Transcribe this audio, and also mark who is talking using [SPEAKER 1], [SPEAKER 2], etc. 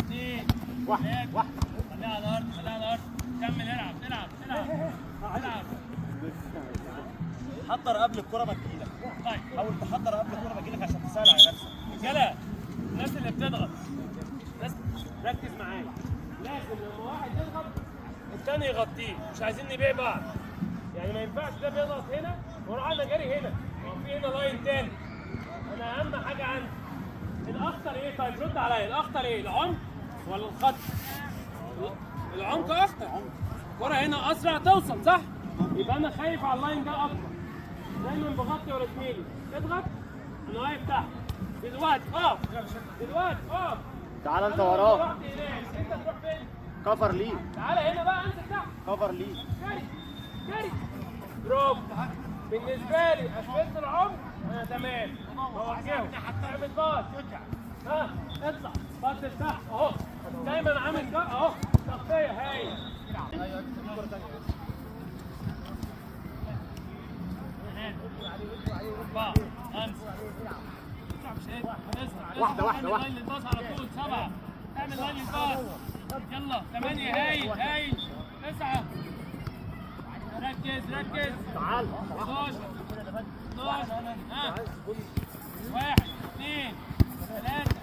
[SPEAKER 1] اثنين
[SPEAKER 2] واحد واحد.
[SPEAKER 1] خليها على الارض خليها على الارض. كمل العب العب العب العب.
[SPEAKER 2] حضر قبل الكرة ما تجيلك.
[SPEAKER 1] طيب
[SPEAKER 2] حاول تحضر قبل الكرة ما تجيلك عشان تسهل على نفسك.
[SPEAKER 1] رجاله الناس اللي بتضغط ناس ركز معايا. لازم لما واحد يضغط الثاني يغطيه. مش عايزين نبيع بعض. يعني ما ينفعش ده بيضغط هنا واروح انا جاري هنا وفي هنا لاين تاني. انا اهم حاجه عندي الاخطر ايه؟ طيب رد عليا. الاخطر ايه؟ العمق ولا الخط؟ العمق اخطر. الكرة هنا اسرع توصل صح؟ يبقى انا خايف على اللاين ده اكتر. دايما بغطي ورا زميلي. اضغط انا واقف تحت. دلوقتي اقف دلوقتي اقف.
[SPEAKER 2] تعال انت وراه.
[SPEAKER 1] رحت هناك انت تروح فين؟
[SPEAKER 2] كفر ليه.
[SPEAKER 1] تعالى هنا بقى انزل تحت.
[SPEAKER 2] كفر ليه.
[SPEAKER 1] جري جري. برافو. بالنسبه لي قفلت العمق انا تمام. بوجهه اعمل باص. ها اطلع باص لتحت اهو. دايما عامل كده اهو. تغطيه هايل.
[SPEAKER 2] واحدة واحدة واحدة.
[SPEAKER 1] لاين الباص على طول. 7 اعمل لاين الباص. يلا 8 هايل هايل. 9 ركز ركز.
[SPEAKER 2] تعال.
[SPEAKER 1] 11 12 ها 1 2 3